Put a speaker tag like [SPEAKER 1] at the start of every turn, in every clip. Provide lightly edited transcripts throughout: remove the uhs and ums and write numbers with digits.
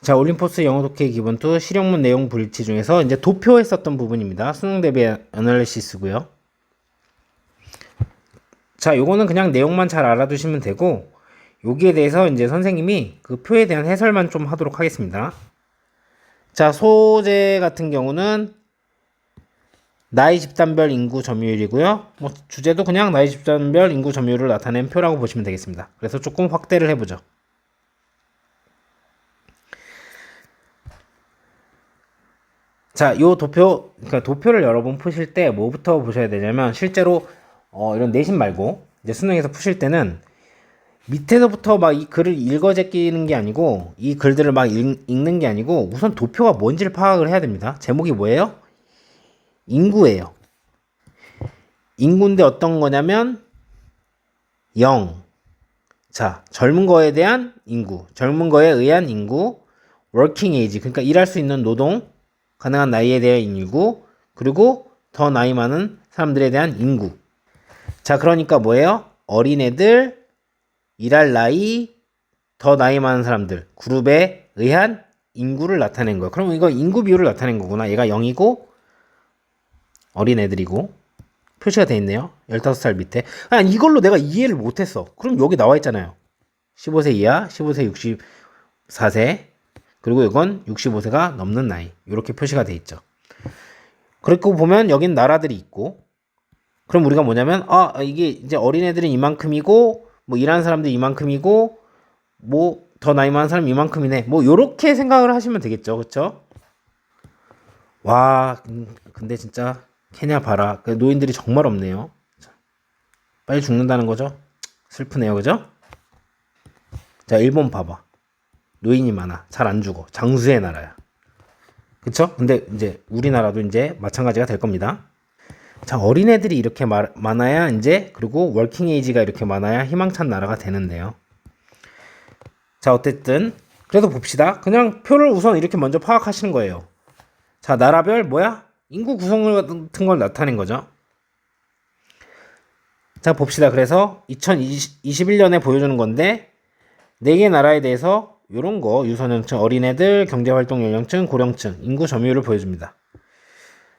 [SPEAKER 1] 자, 올림포스 영어 독해 기본 2 실용문 내용 불일치 중에서 이제 도표했었던 부분입니다. 수능 대비 애널리시스고요. 자, 요거는 그냥 내용만 잘 알아두시면 되고, 여기에 대해서 이제 선생님이 그 표에 대한 해설만 좀 하도록 하겠습니다. 자, 소재 같은 경우는 나이 집단별 인구 점유율이고요. 뭐 주제도 그냥 나이 집단별 인구 점유율을 나타낸 표라고 보시면 되겠습니다. 그래서 조금 확대를 해보죠. 자, 요 도표, 그러니까 도표를 여러분 푸실 때 뭐부터 보셔야 되냐면, 실제로 이런 내신 말고 이제 수능에서 푸실 때는 밑에서부터 막 이 글을 읽어 제끼는 게 아니고, 이 글들을 막 읽는 게 아니고, 우선 도표가 뭔지를 파악을 해야 됩니다. 제목이 뭐예요? 인구예요. 인구인데 어떤 거냐면 0. 자, 젊은 거에 대한 인구, 젊은 거에 의한 인구, working age, 그러니까 일할 수 있는 노동 가능한 나이에 대한 인구, 그리고 더 나이 많은 사람들에 대한 인구. 자, 그러니까 뭐예요? 어린애들, 일할 나이, 더 나이 많은 사람들, 그룹에 의한 인구를 나타낸 거예요. 그럼 이거 인구 비율을 나타낸 거구나. 얘가 0이고, 어린애들이고, 표시가 돼 있네요. 15살 밑에. 아니, 이걸로 내가 이해를 못했어. 그럼 여기 나와 있잖아요. 15세 이하, 15세 64세, 그리고 이건 65세가 넘는 나이. 이렇게 표시가 돼 있죠. 그리고 보면 여긴 나라들이 있고, 그럼 우리가 뭐냐면, 이게 이제 어린애들은 이만큼이고, 뭐 일하는 사람들이 이만큼이고, 뭐 더 나이 많은 사람 이만큼이네. 뭐 요렇게 생각을 하시면 되겠죠. 그쵸? 와, 근데 진짜 케냐 봐라. 노인들이 정말 없네요. 빨리 죽는다는 거죠? 슬프네요. 그죠? 자, 일본 봐봐. 노인이 많아. 잘 안 죽어. 장수의 나라야. 그쵸? 근데 이제 우리나라도 이제 마찬가지가 될 겁니다. 자, 어린애들이 이렇게 많아야 이제, 그리고 워킹 에이지가 이렇게 많아야 희망찬 나라가 되는데요. 자, 어쨌든 그래서 봅시다. 그냥 표를 우선 이렇게 먼저 파악하시는 거예요. 자, 나라별 뭐야? 인구 구성률 같은 걸 나타낸 거죠. 자, 봅시다. 그래서 2021년에 보여주는 건데, 4개 나라에 대해서 요런 거, 유소년층, 어린애들, 경제활동 연령층, 고령층, 인구 점유율을 보여줍니다.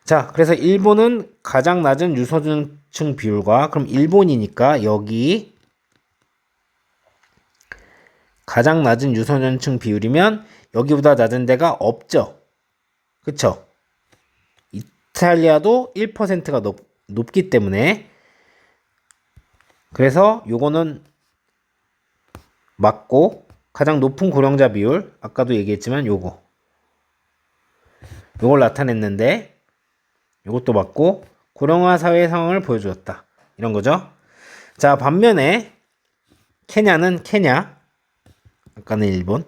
[SPEAKER 1] 자, 그래서 일본은 가장 낮은 유소년층 비율과, 그럼 일본이니까 여기 가장 낮은 유소년층 비율이면 여기보다 낮은 데가 없죠. 그쵸? 이탈리아도 1%가 높기 때문에, 그래서 요거는 맞고, 가장 높은 고령자 비율, 아까도 얘기했지만 요걸 나타냈는데, 요것도 맞고, 고령화 사회 상황을 보여주었다. 이런 거죠. 자, 반면에 케냐는 아까는 일본.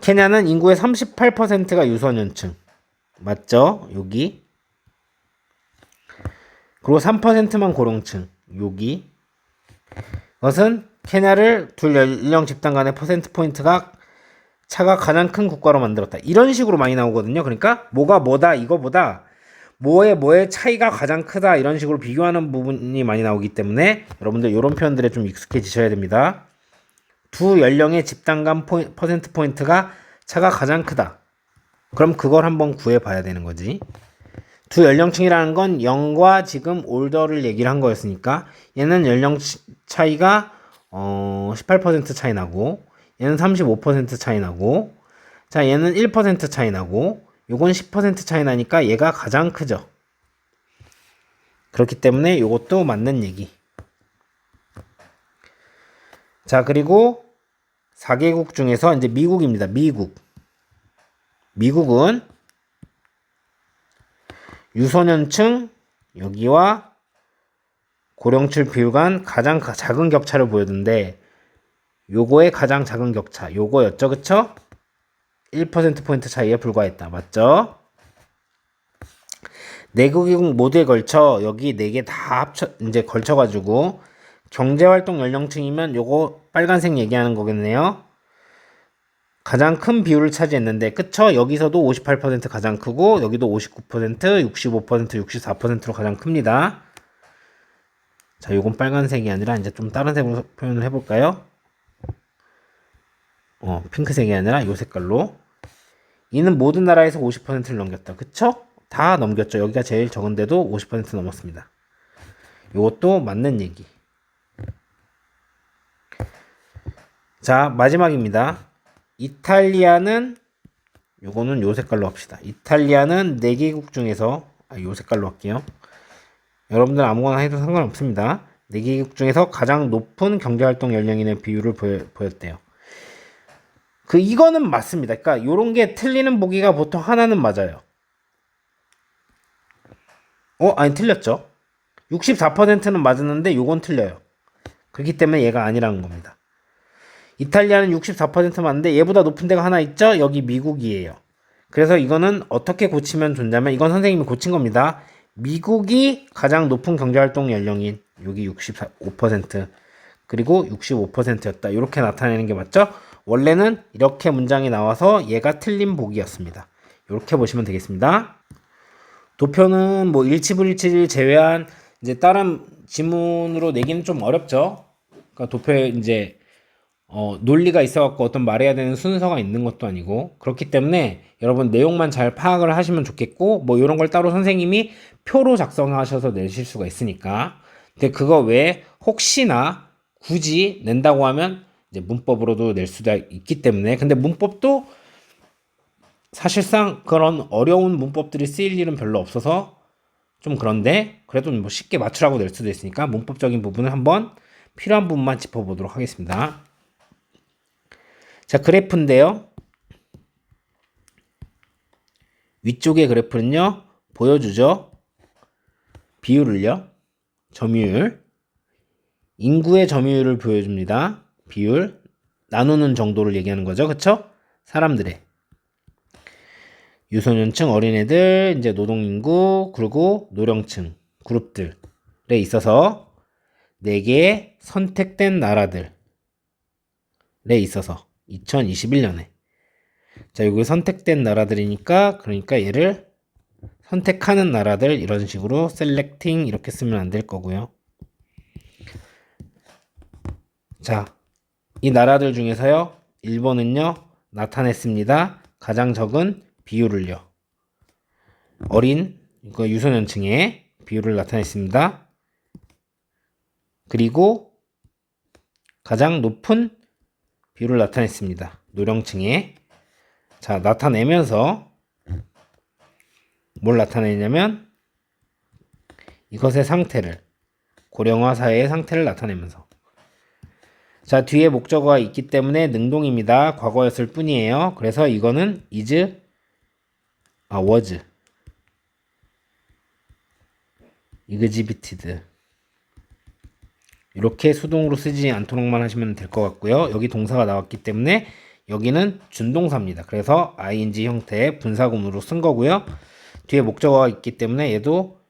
[SPEAKER 1] 케냐는 인구의 38%가 유소년층. 맞죠? 여기. 그리고 3%만 고령층. 여기. 그것은 케냐를 둘 연령 집단 간의 퍼센트 포인트가 차가 가장 큰 국가로 만들었다. 이런 식으로 많이 나오거든요. 그러니까 뭐가 뭐다 이거보다 뭐의 차이가 가장 크다 이런 식으로 비교하는 부분이 많이 나오기 때문에 여러분들 이런 표현들에 좀 익숙해지셔야 됩니다. 두 연령의 집단 간 퍼센트 포인트가 차가 가장 크다. 그럼 그걸 한번 구해봐야 되는 거지. 두 연령층이라는 건 0과 지금 올더를 얘기를 한 거였으니까 얘는 연령 차이가 18% 차이 나고, 얘는 35% 차이 나고, 자, 얘는 1% 차이 나고, 요건 10% 차이 나니까 얘가 가장 크죠. 그렇기 때문에 요것도 맞는 얘기. 자, 그리고 4개국 중에서 이제 미국입니다. 미국은 유소년층 여기와 고령층 비율 간 가장 작은 격차를 보여주는데, 요거의 가장 작은 격차 요거였죠. 그쵸? 1%포인트 차이에 불과했다. 맞죠? 4개국 모두에 걸쳐 여기 4개 다 합쳐 이제 걸쳐가지고 경제활동 연령층이면 요거 빨간색 얘기하는 거겠네요. 가장 큰 비율을 차지했는데, 그쵸? 여기서도 58% 가장 크고, 여기도 59%, 65%, 64%로 가장 큽니다. 자, 요건 빨간색이 아니라 이제 좀 다른 색으로 표현을 해볼까요? 핑크색이 아니라 요 색깔로. 이는 모든 나라에서 50%를 넘겼다. 그쵸? 다 넘겼죠. 여기가 제일 적은데도 50% 넘었습니다. 요것도 맞는 얘기. 자, 마지막입니다. 이탈리아는 요거는 요 색깔로 합시다. 이탈리아는 4개국 중에서 요 색깔로 할게요. 여러분들 아무거나 해도 상관없습니다. 4개국 중에서 가장 높은 경제활동 연령인의 비율을 보였대요. 이거는 맞습니다. 그러니까 요런 게 틀리는 보기가 보통 하나는 맞아요. 아니 틀렸죠. 64%는 맞았는데 요건 틀려요. 그렇기 때문에 얘가 아니라는 겁니다. 이탈리아는 64% 맞는데 얘보다 높은 데가 하나 있죠? 여기 미국이에요. 그래서 이거는 어떻게 고치면 좋냐면 이건 선생님이 고친 겁니다. 미국이 가장 높은 경제활동 연령인 여기 65% 그리고 65%였다. 이렇게 나타내는 게 맞죠? 원래는 이렇게 문장이 나와서 얘가 틀린 보기였습니다. 이렇게 보시면 되겠습니다. 도표는 뭐 일치불일치를 제외한 이제 다른 지문으로 내기는 좀 어렵죠. 그러니까 도표에 이제 논리가 있어갖고 어떤 말해야 되는 순서가 있는 것도 아니고 그렇기 때문에 여러분 내용만 잘 파악을 하시면 좋겠고 뭐 이런 걸 따로 선생님이 표로 작성하셔서 내실 수가 있으니까. 근데 그거 외에 혹시나 굳이 낸다고 하면 이제 문법으로도 낼 수가 있기 때문에 근데 문법도 사실상 그런 어려운 문법들이 쓰일 일은 별로 없어서 좀 그런데 그래도 뭐 쉽게 맞추라고 낼 수도 있으니까 문법적인 부분을 한번 필요한 부분만 짚어보도록 하겠습니다. 자, 그래프인데요. 위쪽의 그래프는요. 보여주죠. 비율을요. 점유율. 인구의 점유율을 보여줍니다. 비율. 나누는 정도를 얘기하는 거죠. 그쵸? 사람들의. 유소년층, 어린애들, 이제 노동인구, 그리고 노령층 그룹들에 있어서 4개의 선택된 나라들에 있어서 2021년에 자, 여기 선택된 나라들이니까 그러니까 얘를 선택하는 나라들 이런 식으로 selecting 이렇게 쓰면 안 될 거고요. 자, 이 나라들 중에서요. 일본은요. 나타냈습니다. 가장 적은 비율을요. 어린 유소년층의 비율을 나타냈습니다. 그리고 가장 높은 비율을 나타냈습니다. 노령층에. 자, 나타내면서 뭘 나타내냐면 이것의 상태를 고령화 사회의 상태를 나타내면서 자, 뒤에 목적어가 있기 때문에 능동입니다. 과거였을 뿐이에요. 그래서 이거는 was exhibited 이렇게 수동으로 쓰지 않도록만 하시면 될 것 같고요. 여기 동사가 나왔기 때문에 여기는 준동사입니다. 그래서 ing 형태의 분사구문으로 쓴 거고요. 뒤에 목적어가 있기 때문에 얘도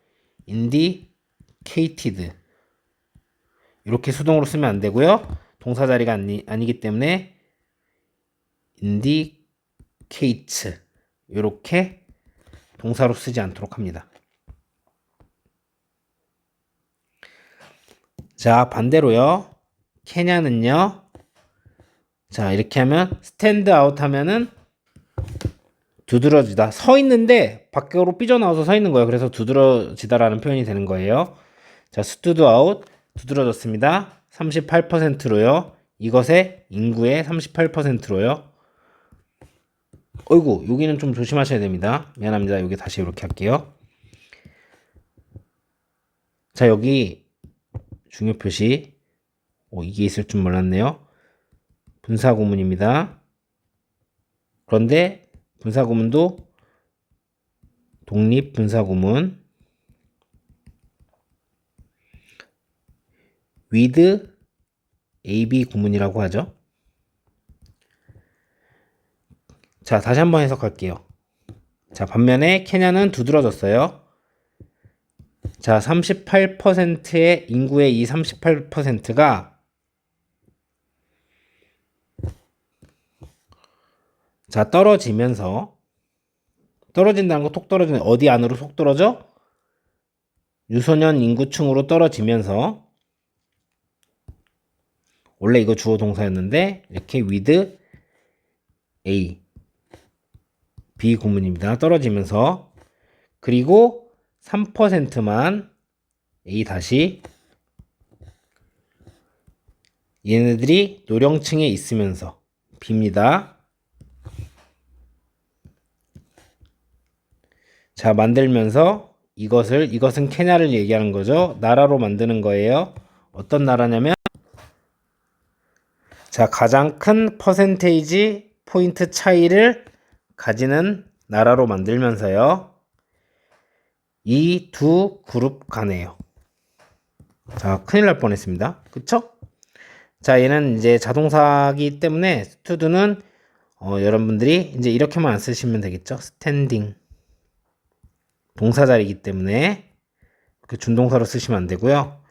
[SPEAKER 1] indicated 이렇게 수동으로 쓰면 안 되고요. 동사 자리가 아니기 때문에 indicates 이렇게 동사로 쓰지 않도록 합니다. 자, 반대로요. 케냐는요. 자, 이렇게 하면 stand out 하면은 두드러지다. 서 있는데 밖으로 삐져나와서 서 있는 거예요. 그래서 두드러지다라는 표현이 되는 거예요. 자, stood out 두드러졌습니다. 38%로요. 이것의 인구의 38%로요. 어이구, 여기는 좀 조심하셔야 됩니다. 미안합니다. 여기 다시 이렇게 할게요. 자, 여기 중요 표시. 이게 있을 줄 몰랐네요. 분사구문입니다. 그런데 분사구문도 독립 분사구문 with AB 구문이라고 하죠. 자, 다시 한번 해석할게요. 자, 반면에 케냐는 두드러졌어요. 자, 38%의 인구의 이 38%가 자, 떨어지면서 떨어진다는 거 톡 떨어지는 어디 안으로 속 떨어져? 유소년 인구층으로 떨어지면서 원래 이거 주어 동사였는데 이렇게 with A, B 구문입니다. 떨어지면서. 그리고 3%만 A 다시 얘네들이 노령층에 있으면서 B입니다. 자, 만들면서 이것은 케냐를 얘기하는 거죠. 나라로 만드는 거예요. 어떤 나라냐면, 자, 가장 큰 퍼센테이지 포인트 차이를 가지는 나라로 만들면서요. 이 두 그룹 간에요. 자, 큰일 날 뻔했습니다. 그쵸? 자, 얘는 이제 자동사기 때문에 스투드는 여러분들이 이제 이렇게만 안 쓰시면 되겠죠. 스탠딩. 동사 자리이기 때문에 그 준동사로 쓰시면 안 되고요.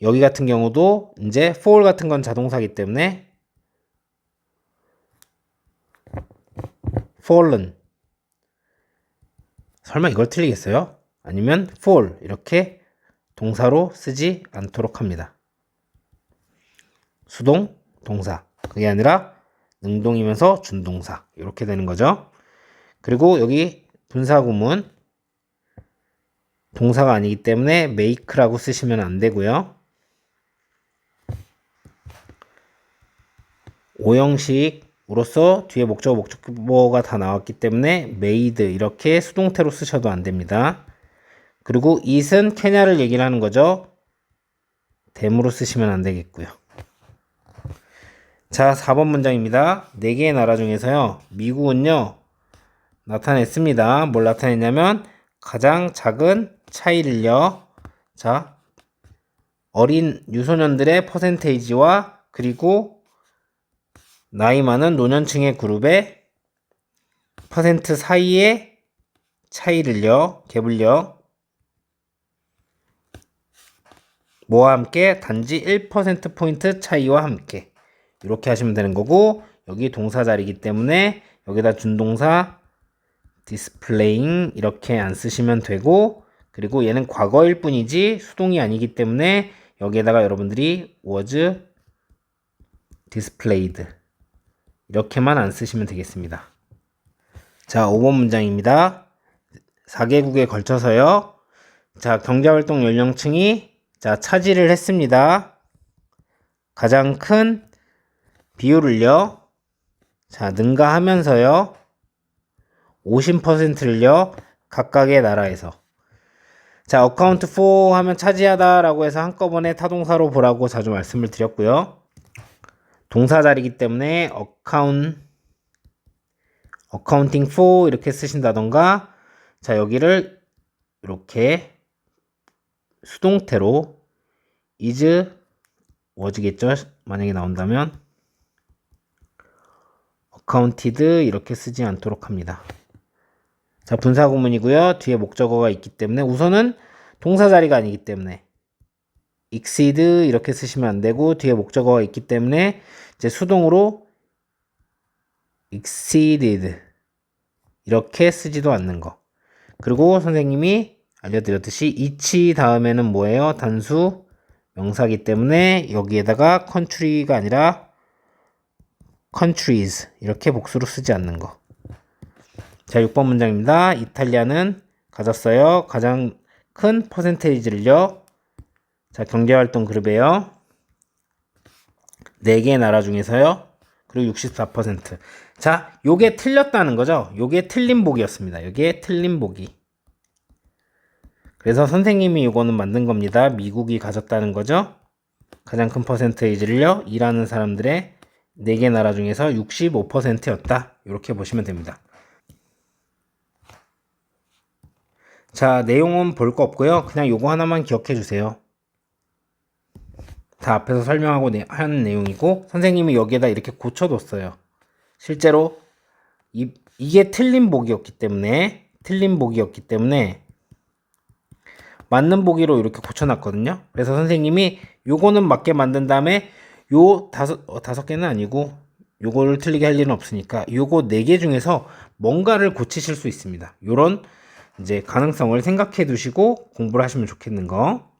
[SPEAKER 1] 여기 같은 경우도 이제 fall 같은 건 자동사기 때문에 fallen. 설마 이걸 틀리겠어요? 아니면 fall 이렇게 동사로 쓰지 않도록 합니다. 수동, 동사. 그게 아니라 능동이면서 준동사. 이렇게 되는 거죠. 그리고 여기 분사구문 동사가 아니기 때문에 make라고 쓰시면 안 되고요. 오형식으로서 뒤에 목적어, 목적보가 다 나왔기 때문에 made 이렇게 수동태로 쓰셔도 안 됩니다. 그리고 it은 케냐를 얘기를 하는 거죠. 댐으로 쓰시면 안 되겠고요. 자, 4번 문장입니다. 4개의 나라 중에서요. 미국은요. 나타냈습니다. 뭘 나타냈냐면 가장 작은 차이를요. 자, 어린 유소년들의 퍼센테이지와 그리고 나이 많은 노년층의 그룹의 퍼센트 사이의 차이를요. 갭을요. 뭐와 함께? 단지 1%포인트 차이와 함께. 이렇게 하시면 되는 거고, 여기 동사 자리이기 때문에 여기다 준동사 displaying 이렇게 안 쓰시면 되고, 그리고 얘는 과거일 뿐이지 수동이 아니기 때문에 여기에다가 여러분들이 was displayed 이렇게만 안 쓰시면 되겠습니다. 자, 5번 문장입니다. 4개국에 걸쳐서요. 자, 경제활동 연령층이 자, 차지를 했습니다. 가장 큰 비율을요. 자, 능가하면서요. 50%를요. 각각의 나라에서. 자, account for 하면 차지하다 라고 해서 한꺼번에 타동사로 보라고 자주 말씀을 드렸고요. 동사 자리이기 때문에 accounting for 이렇게 쓰신다던가, 자, 여기를 이렇게 수동태로 is was겠죠. 만약에 나온다면 accounted 이렇게 쓰지 않도록 합니다. 자, 분사구문이고요. 뒤에 목적어가 있기 때문에 우선은 동사 자리가 아니기 때문에 exceed 이렇게 쓰시면 안 되고, 뒤에 목적어가 있기 때문에 이제 수동으로 exceeded 이렇게 쓰지도 않는 거. 그리고 선생님이 알려드렸듯이 each 다음에는 뭐예요? 단수 명사기 때문에 여기에다가 country가 아니라 countries 이렇게 복수로 쓰지 않는 거. 자, 6번 문장입니다. 이탈리아는 가졌어요. 가장 큰 퍼센테이지를요. 자, 경제활동 그룹이에요. 4개의 나라 중에서요. 그리고 64%. 자, 요게 틀렸다는 거죠. 요게 틀린 보기였습니다. 요게 틀린 보기. 그래서 선생님이 요거는 만든 겁니다. 미국이 가졌다는 거죠. 가장 큰 퍼센테이지를요. 일하는 사람들의 4개 나라 중에서 65%였다. 이렇게 보시면 됩니다. 자, 내용은 볼 거 없고요. 그냥 요거 하나만 기억해 주세요. 다 앞에서 설명하고 하는 내용이고, 선생님이 여기에다 이렇게 고쳐뒀어요. 실제로 이게 틀린 보기였기 때문에 맞는 보기로 이렇게 고쳐놨거든요. 그래서 선생님이 요거는 맞게 만든 다음에 요 다섯 개는 아니고 요거를 틀리게 할 일은 없으니까 요거 4개 중에서 뭔가를 고치실 수 있습니다. 요런 이제 가능성을 생각해 두시고 공부를 하시면 좋겠는 거.